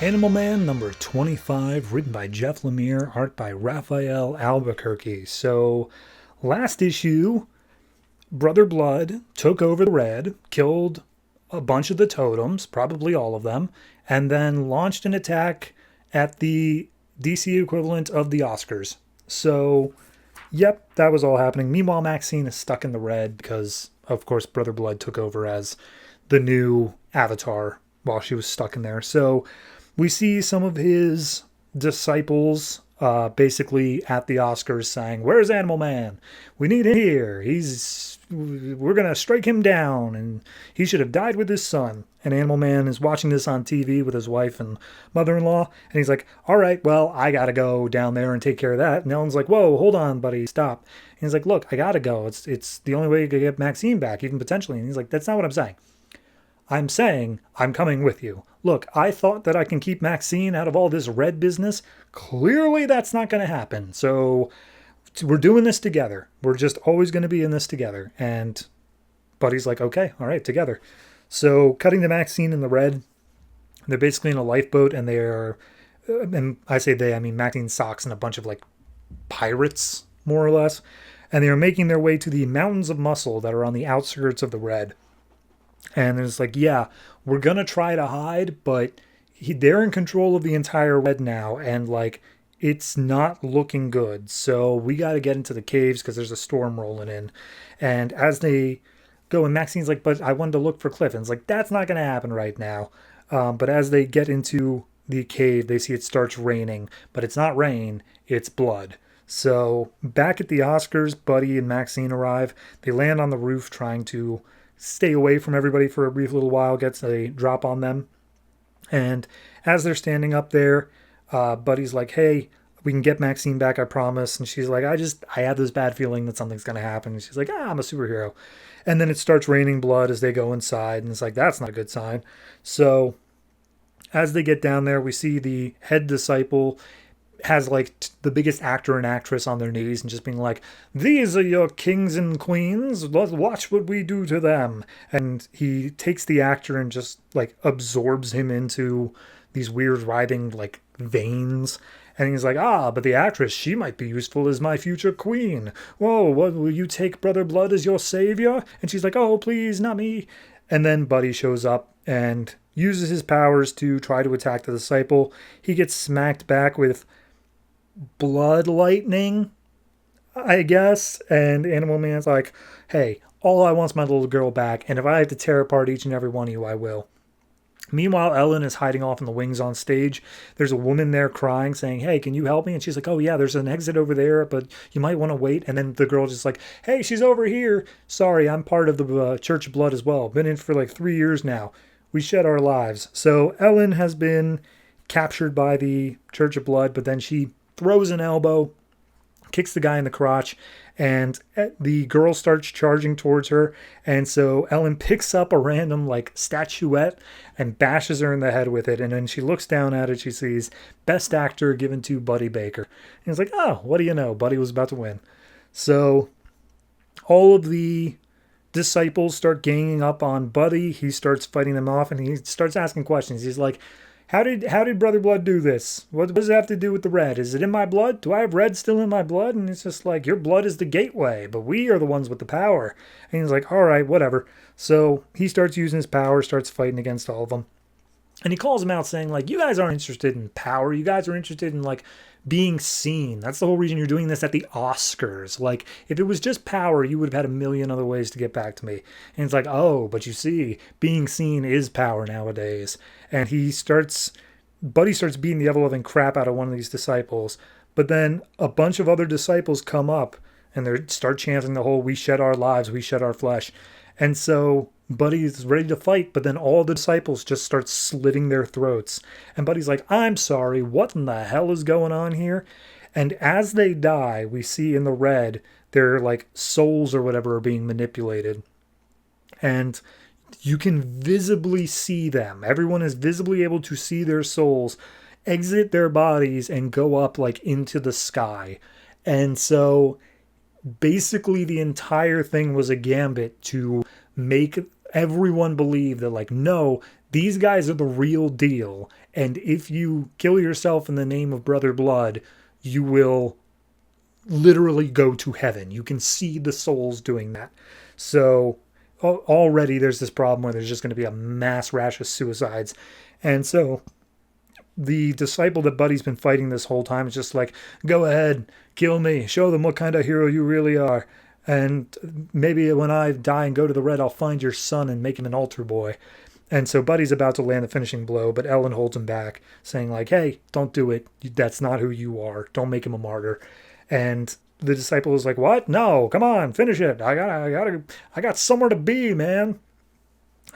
Animal Man number 25, written by Jeff Lemire, art by Raphael Albuquerque. So, last issue, Brother Blood took over the Red, killed a bunch of the totems, probably all of them, and then launched an attack at the DC equivalent of the Oscars. So, yep, that was all happening. Meanwhile, Maxine is stuck in the Red because, of course, Brother Blood took over as the new Avatar while she was stuck in there. So, we see some of his disciples basically at the Oscars saying, "Where's Animal Man? We need him here. We're going to strike him down, and he should have died with his son." And Animal Man is watching this on TV with his wife and mother-in-law, and he's like, "All right, well, I got to go down there and take care of that." And Ellen's like, "Whoa, hold on, buddy, stop." And he's like, "Look, I got to go. It's the only way you could get Maxine back, even potentially." And he's like, "That's not what I'm saying. I'm saying I'm coming with you. Look, I thought that I can keep Maxine out of all this Red business. Clearly that's not going to happen. So we're doing this together. We're just always going to be in this together." And Buddy's like, "Okay, all right, together." So cutting to Maxine in the Red, they're basically in a lifeboat, and they're, and I say they, I mean Maxine, Socks, and a bunch of like pirates, more or less. And they are making their way to the Mountains of Muscle that are on the outskirts of the Red. And it's like, yeah, we're going to try to hide, but they're in control of the entire Red now, and like, it's not looking good. So we got to get into the caves because there's a storm rolling in. And as they go, and Maxine's like, "But I wanted to look for Cliff." And it's like, that's not going to happen right now. But as they get into the cave, they see it starts raining, but it's not rain, it's blood. So back at the Oscars, Buddy and Maxine arrive. They land on the roof trying to stay away from everybody for a brief little while, gets a drop on them. And as they're standing up there, Buddy's like, "Hey, we can get Maxine back, I promise." And she's like, I have this bad feeling that something's going to happen. And she's like, "I'm a superhero." And then it starts raining blood as they go inside. And it's like, that's not a good sign. So as they get down there, we see the head disciple has like the biggest actor and actress on their knees and just being like, "These are your kings and queens. Let's watch what we do to them." And he takes the actor and just like absorbs him into these weird writhing like veins. And he's like, "Ah, but the actress, she might be useful as my future queen. Whoa, what, will you take Brother Blood as your savior?" And she's like, "Oh, please, not me." And then Buddy shows up and uses his powers to try to attack the disciple. He gets smacked back with blood lightning, I guess. And Animal Man's like, "Hey, all I want's my little girl back, and if I have to tear apart each and every one of you, I will." Meanwhile, Ellen is hiding off in the wings on stage. There's a woman there crying, saying, "Hey, can you help me?" And she's like, "Oh yeah, there's an exit over there, but you might want to wait." And then the girl just like, "Hey, she's over here. Sorry, I'm part of the Church of Blood as well. Been in for like 3 years now. We shed our lives." So Ellen has been captured by the Church of Blood, but then she throws an elbow, kicks the guy in the crotch, and the girl starts charging towards her. And so Ellen picks up a random like statuette and bashes her in the head with it. And then she looks down at it. She sees Best Actor given to Buddy Baker. And it's like, oh, what do you know? Buddy was about to win. So all of the disciples start ganging up on Buddy. He starts fighting them off, and he starts asking questions. He's like, How did Brother Blood do this? What does it have to do with the Red? Is it in my blood? Do I have Red still in my blood?" And it's just like, "Your blood is the gateway, but we are the ones with the power." And he's like, "All right, whatever." So he starts using his power, starts fighting against all of them. And he calls them out saying, like, "You guys aren't interested in power. You guys are interested in, like, being seen. That's the whole reason you're doing this at the Oscars. Like, if it was just power, you would have had a million other ways to get back to me." And it's like, "Oh, but you see, being seen is power nowadays." And Buddy starts beating the ever-loving crap out of one of these disciples. But then a bunch of other disciples come up, and they start chanting the whole, "We shed our lives, we shed our flesh." And so Buddy's ready to fight, but then all the disciples just start slitting their throats. And Buddy's like, "I'm sorry, what in the hell is going on here?" And as they die, we see in the Red, their like souls or whatever are being manipulated. And you can visibly see them. Everyone is visibly able to see their souls exit their bodies and go up like into the sky. And so basically the entire thing was a gambit to make everyone believe that, like, no, These guys are the real deal. And if you kill yourself in the name of Brother Blood, you will literally go to heaven. You can see the souls doing that. So already there's this problem where there's just going to be a mass rash of suicides. And so the disciple that Buddy's been fighting this whole time is just like, go ahead, kill me, show them what kind of hero you really are. And maybe when I die and go to the red, I'll find your son and make him an altar boy. And so Buddy's about to land the finishing blow, but Ellen holds him back, saying like, hey, don't do it. That's not who you are. Don't make him a martyr. And the disciple is like, what? No, come on, finish it. I got somewhere to be, man.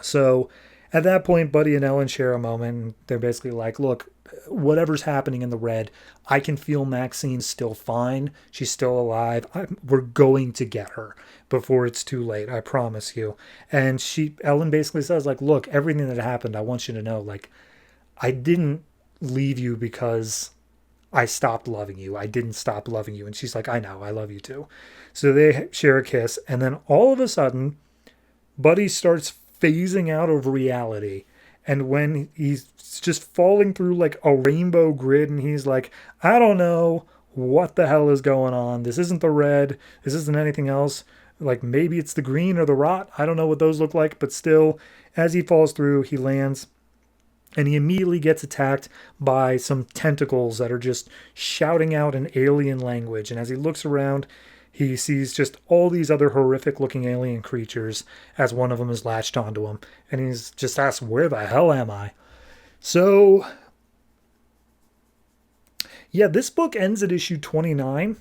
So at that point, Buddy and Ellen share a moment. And they're basically like, look, whatever's happening in the red, I can feel Maxine's still fine. She's still alive. We're going to get her before it's too late. I promise you. And Ellen basically says like, look, everything that happened, I want you to know, like, I didn't leave you because I stopped loving you. I didn't stop loving you. And she's like, I know, I love you too. So they share a kiss. And then all of a sudden, Buddy starts phasing out of reality. And when he's just falling through like a rainbow grid and he's like, I don't know what the hell is going on. This isn't the red. This isn't anything else. Like maybe it's the green or the rot. I don't know what those look like. But still, as he falls through, he lands. And he immediately gets attacked by some tentacles that are just shouting out an alien language. And as he looks around, he sees just all these other horrific looking alien creatures as one of them is latched onto him. And he's just asked, where the hell am I? So, yeah, this book ends at issue 29.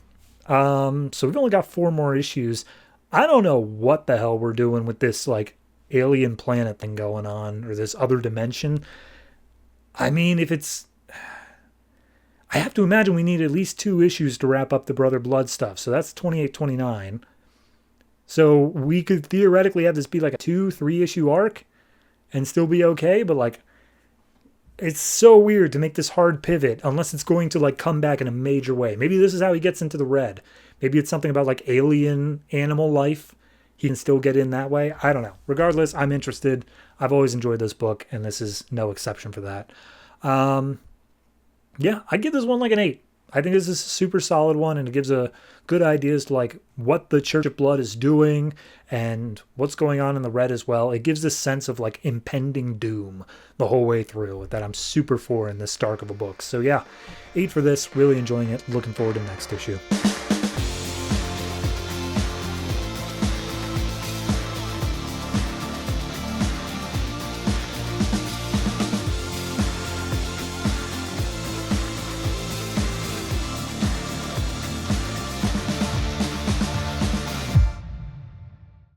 So we've only got 4 more issues. I don't know what the hell we're doing with this like alien planet thing going on, or this other dimension. I mean, I have to imagine we need at least 2 issues to wrap up the Brother Blood stuff. So that's 28, 29. So we could theoretically have this be like a 2-3 issue arc and still be okay. But like, it's so weird to make this hard pivot unless it's going to like come back in a major way. Maybe this is how he gets into the red. Maybe it's something about like alien animal life. He can still get in that way. I don't know. Regardless, I'm interested. I've always enjoyed this book, and this is no exception for that. Yeah, I'd give this one like an 8. I think this is a super solid one, and it gives a good idea as to like what the Church of Blood is doing and what's going on in the red as well. It gives this sense of like impending doom the whole way through that I'm super for in this dark of a book. So yeah, 8 for this. Really enjoying it. Looking forward to the next issue.